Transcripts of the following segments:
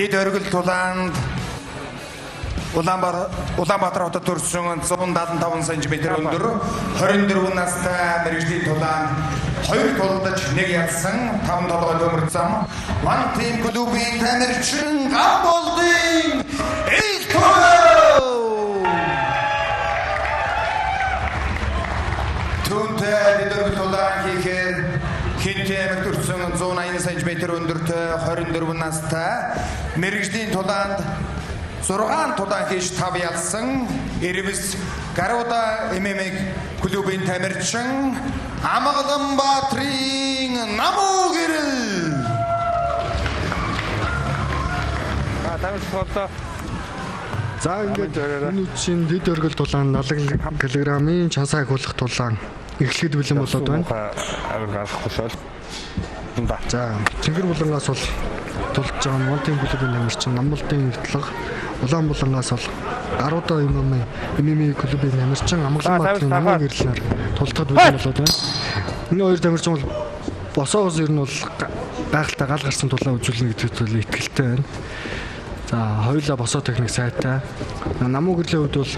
Дэд оргил тулаанд Улаанбаатар хотод төрсөн 175 см өндөр 24 настай мэргэжлийн тулаанд 2 тулдаж 1 ялсан 5 толгой төмөрцөн One Team клубын тамирчин Гамболдын Түнтэй дэд оргил тулаан хийхээр хинтэмэг төрсөн 180 см өндөртэй 24 настай мэргэжлийн тулаанд 6 тулаан хийж 5 ялсан Эрвис Гаруда MMA клубын тамирчин Амгалан Баатрин Намуу гэрэл. За ингээд минутын дэд оргил тулаан 70 кг-ийн чансаа агуулах тулаан эхлэхэд бэлэн болоод байна. За Цэнгэр булангаас бол тулж байгаа Монтын клубын намирчин Намболдын ихтлэг Улаанбулангаас бол Гаруда MMA клубын намирчин Амгалан Баатрин Намуу гэрлээр тулдахад бэлэн болоод байна. Энэ хоёр тамирчин бол босоогоос ер нь бол гайхалтай гал гарсан тулаан үзүүлнэ гэдэгт бол итгэлтэй байна. За хоёулаа босоо техник сайтай. Намуу гэрлийн хувьд бол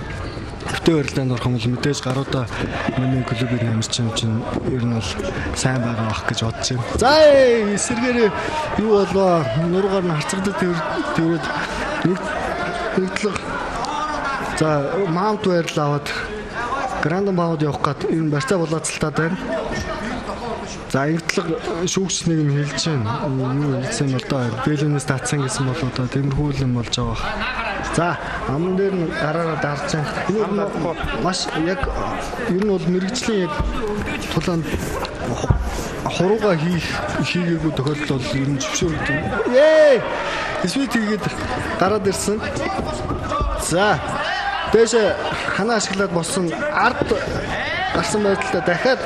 өвтөө барилдаанд орох юм бол мэдээж Гаруда MMA клубын намирчин чинь ер нь бол сайн байгаа бах гэж бодож байна. За эсэргээр юу болоо нургаар нь харцагдаад тэрээд нэгтлэг. За маунт байрал аваад Грандон бауд явах гээд ер нь барьцаа болооцолтаад байна. За нэгтлэг шүүгчнийг нь хэлж байна. Юу хэлсэн одоо Бэлэнээс татсан гэсэн бол одоо тиймэрхүү юм болж байгаа. За амн дээр нь гараараа дарж байна. Энэ маш яг ер нь бол мэрэгжлийн яг тулаанд хурууга хийгээгүй тохиолдол бол ер нь зөвшөөрдөг. Эсвэл тэгээд гараад ирсэн. За дээшээ ханаа ашиглаад болсон ард гарсан байдлаа дахиад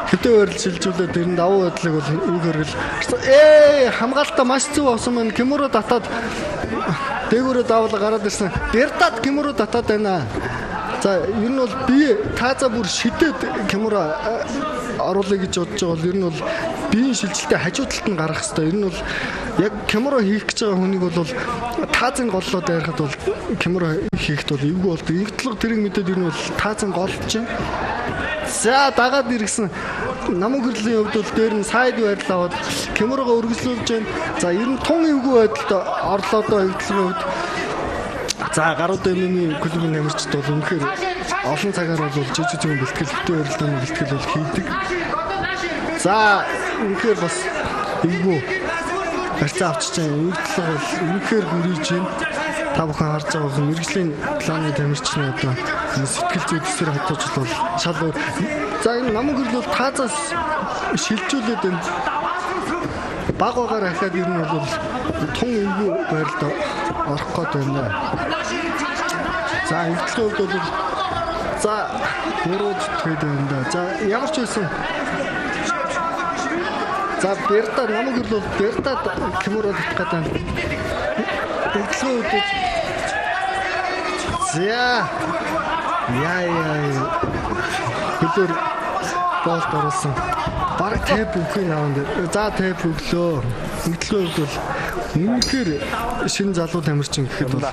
хэвтэй байрал шилжүүлээд тэр нь давуу байдлыг бол үүгээрэл хамгаалтаа маш зөв авсан маань Кимуро татаад дээгүүрээ давал гараад ирсэн. Бертад Кимуро татаад байна. За ер нь бол би тааза бүр шидэд Кимуро оруулъя гэж бодож байгаа бол ер нь бол биеийн шилжилтээ хажуу талд нь гарах хэрэгтэй. Ер нь бол яг Кимуро хийх гэж байгаа хүнийг бол таазын голлоо дайрахад бол Кимуро хийхэд бол эвгүй болдог. Ингэтлэг тэрийг мэдээд ер нь бол таазын голч юм. За дагаад иргсэн Намуу гэрлийн хувьд бол дээр нь сайд байрал аваад Кимурого өргөжлүүлж байна. За ер нь тун эвгүй байдалд орлоо доо хэвдлэгийн хувьд. За Гаруда MMA клубын намирчд бол үнэхээр олон цагаар бол жижиг зүүн бэлтгэл хөтөө барилдааны бэлтгэл бол хийдэг. За үнэхээр бас эвгүй барьцаа авчиж байгаа үйлдэл бол үнэхээр хүрэж байна. Та бүхэн харж байгаа бол мэрэгжлийн планы тамирчны одоо сэтгэл зүй төсвөр хатууч бол шал өөр. За энэ Намуу гэрэл бол таазаас шилжүүлээд энэ баг багаар ахаад ер нь бол тун эвгүй байралд орох гээд байна. За эвдлээ хувьд бол за мөрөөд тэгээд байна да. За ямар ч байсан за Берта Намуу гэрэл бол Берта Кимуро татах гэдэг байна. Эвдлээ хувьд за хөлөөр болт оруулсан. Бараг тэп үхийг аван дээр. За тэп өглөө. Эвдлээ хувьд бол үнэхээр шинэ залуу тамирчин гэхэд бол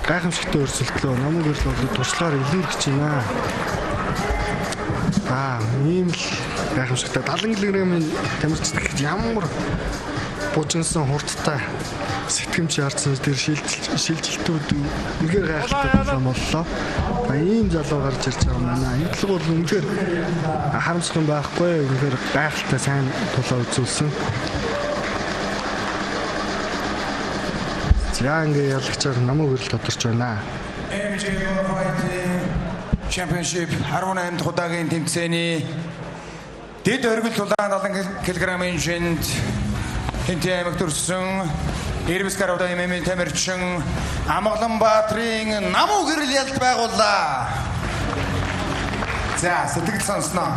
гайхамшигтай өрсөлдлөө. Намуу гэрэл бол туршлагаар илэрхэж байна. Ийм л гайхамшигтай 70 кг-ийн тамирчид гэхэд ямар бужинсан хурдтай сэтгэмж яарсан тэр шилжилтүүд үнэхээр гайхалтай боллоо. Ийм залуу гарч ирж байгаа юм байна. Эвдлэг бол үнэхээр харамсах юм байхгүй. Үнэхээр гайхалтай сайн тулаа үзүүлсэн. За ингээ ялагчаар Намуу гэрэл тодорч байна. Championship 18 дахь удаагийн тэмцээний дэд оргил тулаан 70 кг-ийн шинж хинтэмэг төрсөн Эрвис Гаруда MMA тамирчин Амгалан Баатрин Намуу гэрэл ялт байгууллаа. За сэтгэл сонсноо.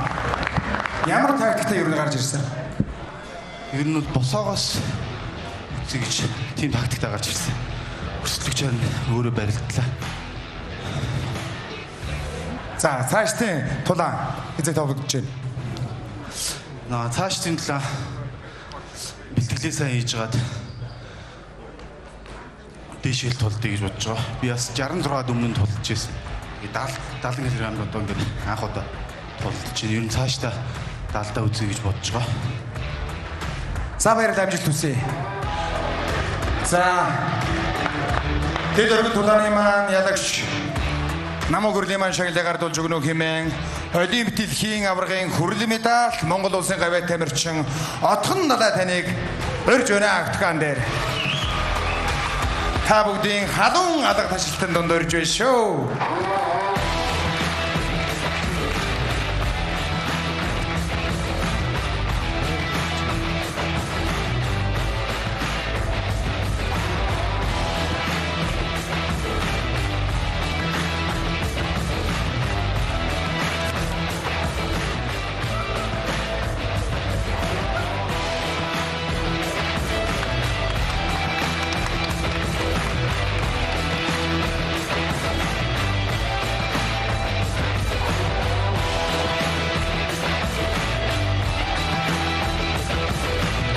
Ямар тактиктэй юу гарч ирсэн? Ер нь бол босоогоос үзье гэж тийм тактиктай гарч ирсэн. Өрсөлдөгчөөр нь өөрөө барилдлаа. За цаашдын тулаан хэзээ тавагдж байна? Цаашдын тулаан бэлтгэлээ сайн хийж гаад дээшэл тулдъя гэж бодож байгаа. Би бас 66-ад өмнө нь тулдж байсан. 70 кг одоо ингээд анх удаа тулдж байна. Ер нь цаашдаа 70-аа үзье гэж бодож байгаа. За баярлалаа, амжилт хүсье. За дэд өргөн тулааны маань ялагч намуу гүрлийн маань шагналыг гардуулж өгнө хэмээн Олимп дэлхийн аваргын хүрэл медаль Монгол улсын гавьяа тамирчин Отхон далай таныг урьж өнөө автоган дээр та бүгдийн халуун алга ташилтанд донд урьж байна шүү.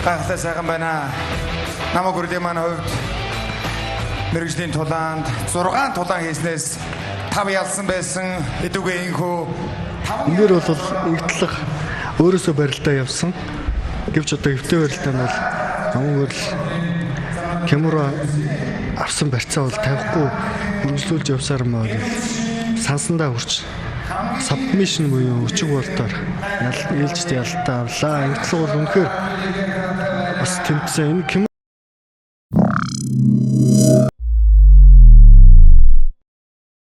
Гахалтай сайхан байна. Намаг гүрлийн маань хувьд мэргэжлийн тулаанд 6 тулаан хийснээс 5 ялсан байсан. Эдүгээ инхүү Энээр бол игтлэг өөрөөсөө барилдаа явсан. Гэвч одоо эвтэй барилдаа нь бол намаг гүрэл Кэмура авсан барьцаа бол тавихгүй үргэлжлүүлж явсаар маа сансандаа хүрч сабмишн буюу өчиг болдоор ээлжид ялтаа авлаа. Игтлэг бол үнэхээр бас тэмцсэн. Энэ